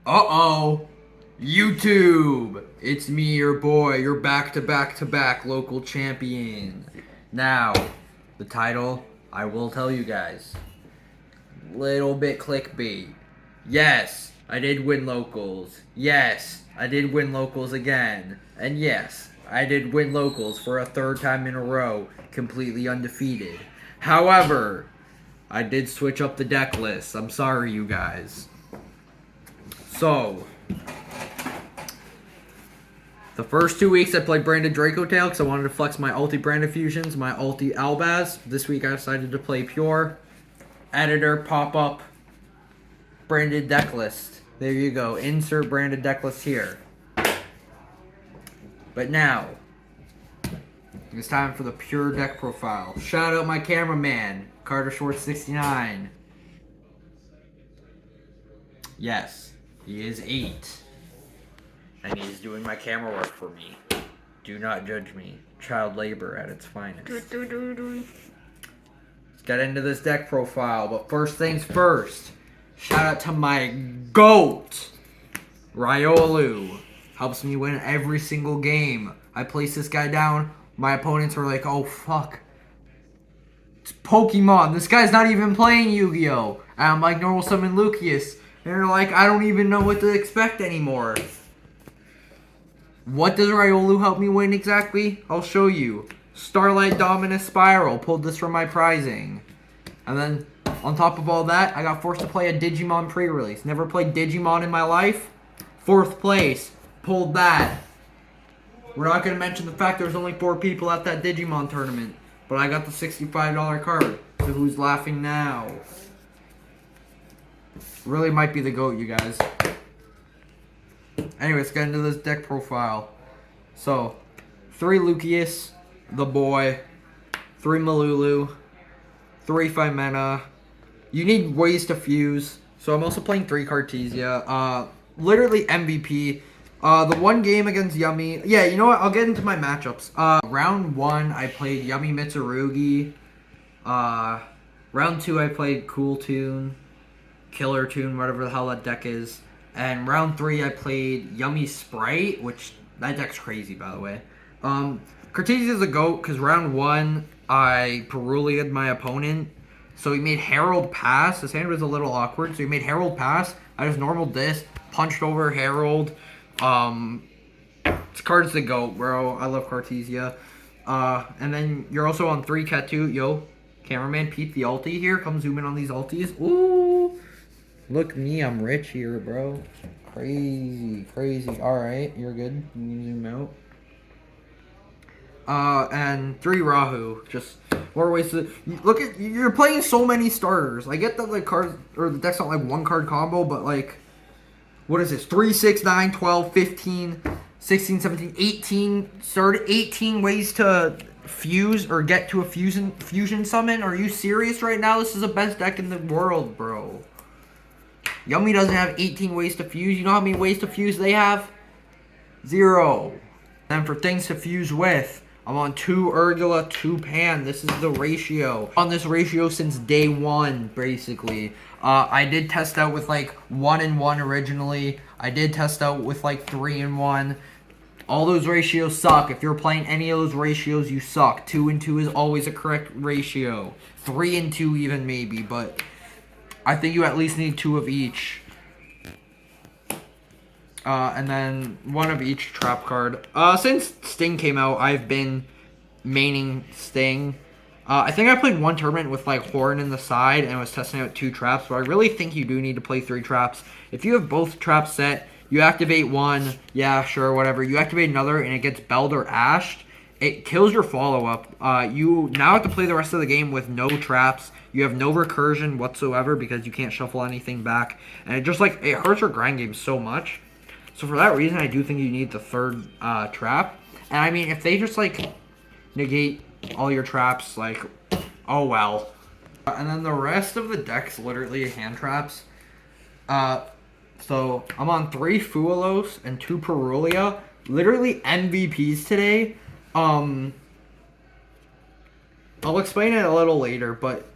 Uh-oh. YouTube. It's me, your boy, your back-to-back-to-back local champion. Now, the title, I will tell you guys. Little bit clickbait. Yes, I did win locals. Yes, I did win locals again. And yes, I did win locals for a third time in a row, completely undefeated. However, I did switch up the deck list. I'm sorry, you guys. So, the first 2 weeks I played branded Dracotail because I wanted to flex my ulti branded fusions, my ulti Albaz. This week I decided to play pure. Editor, pop up, branded deck list. There you go. Insert branded deck list here. But now, it's time for the pure deck profile. Shout out my cameraman, Carter Schwartz 69. Yes, he is 8. And he's doing my camera work for me. Do not judge me. Child labor at its finest. Let's get into this deck profile. But first things first. Shout out to my GOAT, Riolu. Helps me win every single game. I place this guy down. My opponents are like, oh fuck. It's Pokemon. This guy's not even playing Yu-Gi-Oh! And I'm like, normal summon Lucius. And they're like, I don't even know what to expect anymore. What does Riolu help me win exactly? I'll show you. Starlight Dominus Spiral. Pulled this from my prizing. And then, on top of all that, I got forced to play a Digimon pre-release. Never played Digimon in my life. 4th place. Pulled that. We're not going to mention the fact there was only 4 people at that Digimon tournament. But I got the $65 card. So who's laughing now? Really might be the GOAT, you guys. Anyway, let's get into this deck profile. So, 3 Lucius, the boy, 3 Malulu, 3 Phimena. You need ways to fuse. So I'm also playing 3 Cartesia. Literally MVP. The one game against Yummy. Yeah, you know what? I'll get into my matchups. Round 1, I played Yummy Mitsurugi. Round 2, I played Cool Tune, Killer Tune, whatever the hell that deck is. And round 3, I played Yummy Sprite, which, that deck's crazy, by the way. Cartesia is a GOAT, because round 1, I Perulia'd my opponent. So he made Herald pass. His hand was a little awkward, so he made Herald pass. I just normaled this, punched over Herald. This card's the GOAT, bro. I love Cartesia. And then you're also on 3 Ketu. Yo, cameraman, peep the ulti here. Come zoom in on these ultis. Ooh. Look me, I'm rich here, bro. Crazy, crazy. Alright, you're good. You can zoom out. And 3 Rahu. Just more ways to look at. You're playing so many starters. I get that the cards or the deck's not like 1 card combo, but like, what is this? 3, 6, 9, 12, 15, 16, 17, 18. 18 ways to fuse or get to a fusion summon. Are you serious right now? This is the best deck in the world, bro. Yummy doesn't have 18 ways to fuse. You know how many ways to fuse they have? 0. And for things to fuse with, I'm on 2 Urgula, 2 Pan. This is the ratio. On this ratio since day 1, basically. I did test out with like 1 and 1 originally. I did test out with like 3 and 1. All those ratios suck. If you're playing any of those ratios, you suck. 2 and 2 is always a correct ratio. 3 and 2 even maybe, but I think you at least need 2 of each. And then 1 of each trap card. Since Sting came out, I've been maining Sting. I think I played 1 tournament with like Horn in the side and was testing out 2 traps, but I really think you do need to play 3 traps. If you have both traps set, you activate 1, yeah, sure, whatever. You activate another and it gets belled or ashed. It kills your follow-up. You now have to play the rest of the game with no traps. You have no recursion whatsoever because you can't shuffle anything back. And it just like, it hurts your grind game so much. So for that reason, I do think you need the 3rd trap. And I mean, if they just like negate all your traps, like, oh well. And then the rest of the deck's literally hand traps. So I'm on 3 Fuelos and 2 Perulia. Literally MVPs today. I'll explain it a little later, but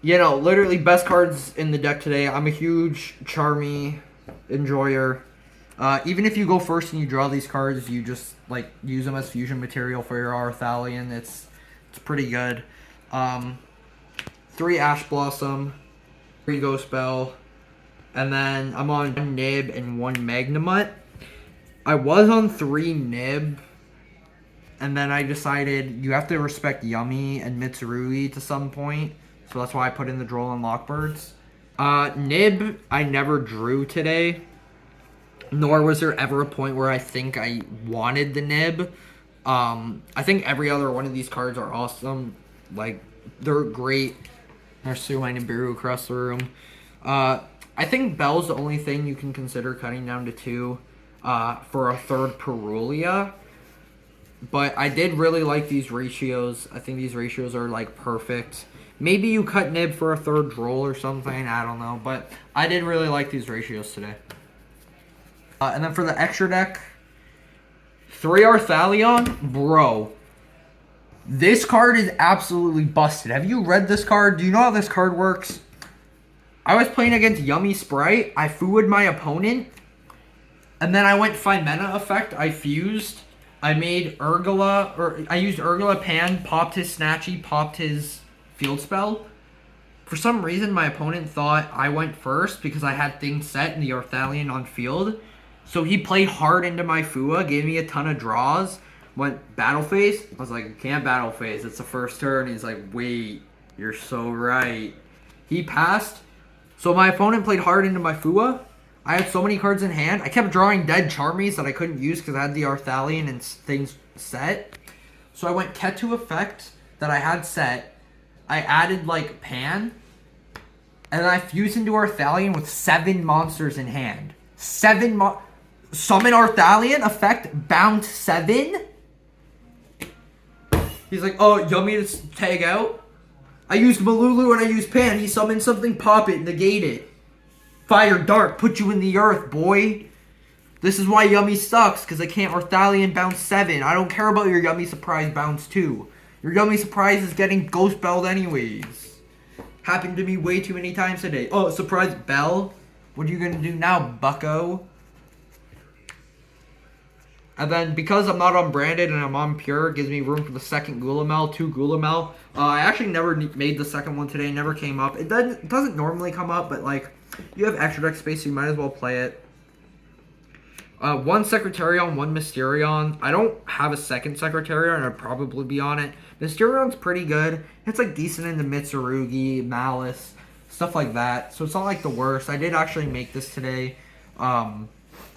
you know, literally best cards in the deck today. I'm a huge Charmy Enjoyer. Even if you go first and you draw these cards, you just like use them as fusion material for your Arthalion. It's pretty good. 3 Ash Blossom, 3 Ghost Bell, and then I'm on 1 Nib and 1 Magnemite. I was on 3 Nib, and then I decided you have to respect Yummy and Mitsurugi to some point, so that's why I put in the Droll and Lockbirds. Nib, I never drew today. Nor was there ever a point where I think I wanted the Nib. I think every other one of these cards are awesome. Like, they're great. There's Suai Nibiru across the room. I think Bell's the only thing you can consider cutting down to 2 for a 3rd Perulia. But I did really like these ratios. I think these ratios are, like, perfect. Maybe you cut Nib for a 3rd Droll or something. I don't know. But I did really like these ratios today. And then for the extra deck, 3 Arthalion. Bro, this card is absolutely busted. Have you read this card? Do you know how this card works? I was playing against Yummy Sprite. I fooed my opponent. And then I went Fimena effect. I fused. I made Urgula, or I used Urgula Pan, popped his Snatchy, popped his Field Spell. For some reason, my opponent thought I went first because I had things set in the Arthalion on field. So he played hard into my Fua, gave me a ton of draws, went Battle Phase. I was like, you can't Battle Phase, it's the first turn. He's like, wait, you're so right. He passed. So my opponent played hard into my Fua. I had so many cards in hand. I kept drawing dead Charmies that I couldn't use because I had the Arthalion and things set. So I went Ketu effect that I had set. I added like Pan. And then I fused into Arthalion with 7 monsters in hand. 7 Summon Arthalion, effect, bound 7. He's like, oh, you want me to tag out? I used Malulu and I used Pan. He summoned something, pop it, negate it. Fire Dart, put you in the earth, boy. This is why Yummy sucks, because I can't Arthalion bounce 7. I don't care about your Yummy Surprise bounce 2. Your Yummy Surprise is getting Ghost Belled anyways. Happened to me way too many times today. Oh, Surprise Bell? What are you going to do now, bucko? And then, because I'm not unbranded and I'm on pure, it gives me room for the 2nd Gulamel, 2 Gulamel. I actually never made the 2nd one today, never came up. It doesn't normally come up, but like, you have extra deck space, so you might as well play it. 1 Secretarion, 1 Mysterion. I don't have a 2nd Secretarion, I'd probably be on it. Mysterion's pretty good. It's like decent into Mitsurugi, Malice, stuff like that. So it's not like the worst. I did actually make this today. I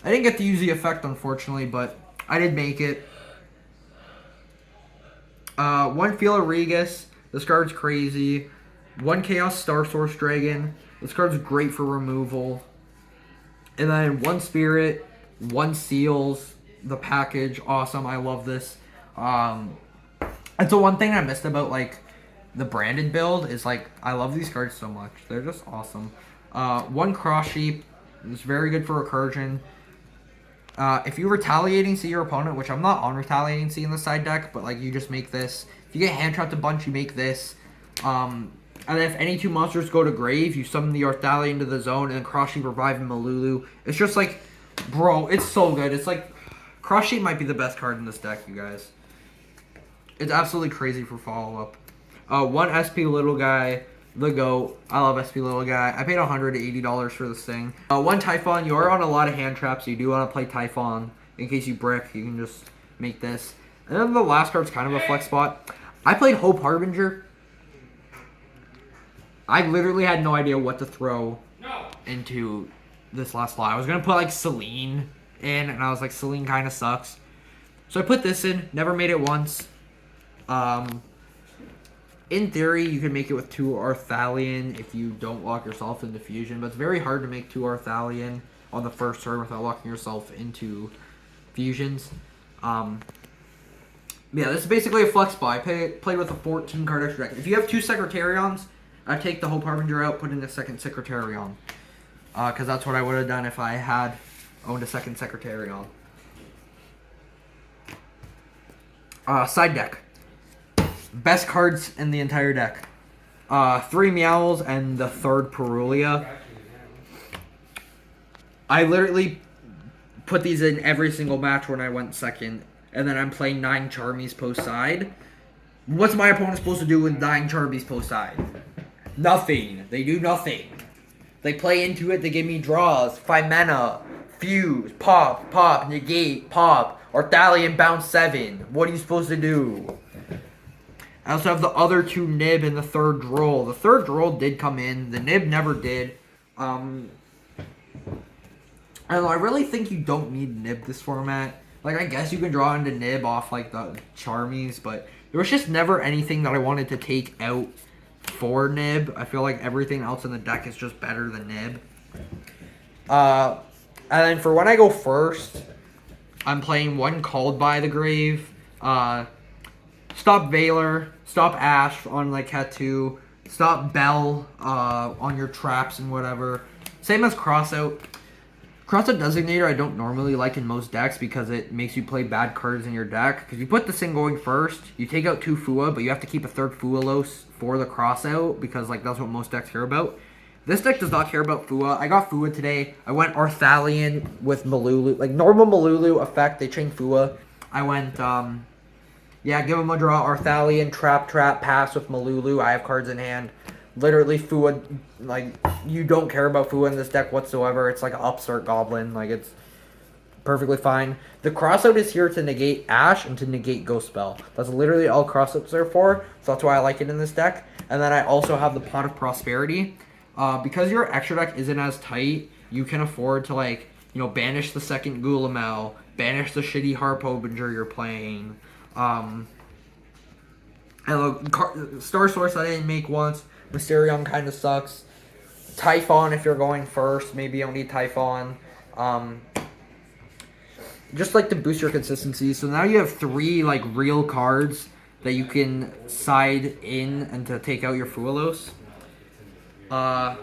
didn't get to use the effect, unfortunately, but I did make it. 1 Felirigus. This card's crazy. 1 Chaos Star Source Dragon. This card's great for removal. And then 1 Spirit. 1 Seals. The package. Awesome. I love this. And so one thing I missed about, like, the branded build is, like, I love these cards so much. They're just awesome. 1 Cross Sheep. It's very good for Recursion. If you Retaliating See your opponent, which I'm not on Retaliating See in the side deck, but like you just make this. If you get hand trapped a bunch, you make this. And if any 2 monsters go to grave, you summon the Arthalion into the zone and then Cross Sheep revive Malulu. It's just like, bro, it's so good. It's like, Cross Sheep might be the best card in this deck, you guys. It's absolutely crazy for follow-up. 1 SP Little Guy. The GOAT. I love SP Little Guy. I paid $180 for this thing. 1 Typhon. You are on a lot of hand traps, so you do want to play Typhon. In case you brick, you can just make this. And then the last card's kind of a flex spot. I played Hope Harbinger. I literally had no idea what to throw into this last slot. I was going to put like Celine in, and I was like, Celine kind of sucks. So I put this in. Never made it once. In theory, you can make it with 2 Arthalion if you don't lock yourself into fusion, but it's very hard to make 2 Arthalion on the first turn without locking yourself into fusions. Yeah, this is basically a flex spot. I played with a 14 card extra deck. If you have 2 Secretarions, I take the Hope Harbinger out, put in a 2nd Secretarion. Because that's what I would have done if I had owned a 2nd Secretarion. Side deck. Best cards in the entire deck. 3 Meowls and the 3rd Perulia. I literally put these in every single match when I went second, and then I'm playing 9 Charmies post side. What's my opponent supposed to do with 9 Charmies post side? Nothing. They do nothing. They play into it, they give me draws, 5 mana, fuse, pop, negate, pop, Arthalion bounce 7. What are you supposed to do? I also have the other 2 Nib in the third roll. The third roll did come in. The Nib never did. I don't know, I really think you don't need Nib this format. Like, I guess you can draw into Nib off, like, the Charmies, but there was just never anything that I wanted to take out for Nib. I feel like everything else in the deck is just better than Nib. And then for when I go first, I'm playing 1 Called by the Grave. Stop Valor, stop Ash on like Cat 2, stop Bell on your traps and whatever. Same as Crossout. Crossout Designator I don't normally like in most decks because it makes you play bad cards in your deck. Because you put this thing going first, you take out 2 Fua, but you have to keep a 3rd Fualos for the Crossout because like that's what most decks care about. This deck does not care about Fua. I got Fua today. I went Arthalion with Malulu. Like normal Malulu effect, they changed Fua. I went, yeah, give him a draw. Arthalion, trap, pass with Malulu. I have cards in hand. Literally, Fua, like, you don't care about Fua in this deck whatsoever. It's like an upstart goblin. Like, it's perfectly fine. The Crossout is here to negate Ash and to negate Ghost Spell. That's literally all Crossouts are for. So that's why I like it in this deck. And then I also have the Pot of Prosperity. Because your extra deck isn't as tight, you can afford to, like, you know, banish the second Gulamel, banish the shitty Harpobinger you're playing. And look, Star Source I didn't make once. Mysterion kind of sucks. Typhon if you're going first. Maybe you don't need Typhon. Just like to boost your consistency. So now you have 3 like real cards that you can side in and to take out your Fualos. I'm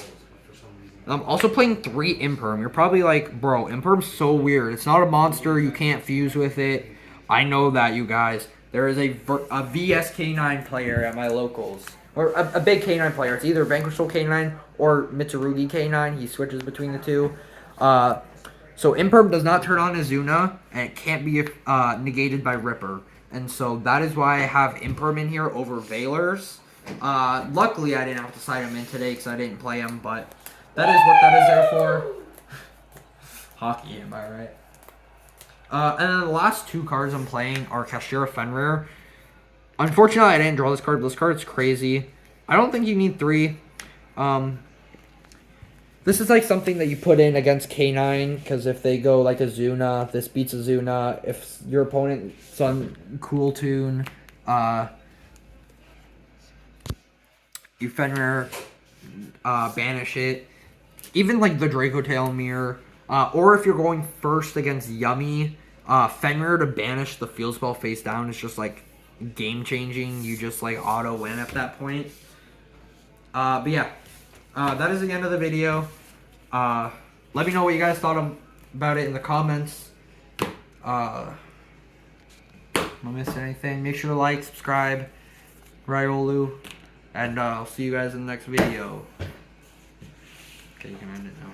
also playing 3 Imperm. You're probably like, bro, Imperm's so weird. It's not a monster. You can't fuse with it. I know that, you guys. There is a VS K9 player at my locals. Or a big K9 player. It's either Vanquishal K9 or Mitsurugi K9. He switches between the 2. So Imperm does not turn on Azuna, and it can't be negated by Ripper. And so that is why I have Imperm in here over Valors. Luckily, I didn't have to side him in today because I didn't play him, but that is what that is there for. Hockey, am I right? And then the last 2 cards I'm playing are Kashira Fenrir. Unfortunately, I didn't draw this card, but this card is crazy. I don't think you need 3. This is like something that you put in against K9, because if they go like Azuna, this beats Azuna. If your opponent's on Cool Tune, you Fenrir, banish it. Even like the Dracotail mirror. Or if you're going first against Yummy, Fenrir to banish the field spell face down is just like game changing. You just like auto win at that point. But yeah, that is the end of the video. Let me know what you guys thought about it in the comments. Am I missing anything? Make sure to like, subscribe, Ryolu, and I'll see you guys in the next video. Okay, you can end it now.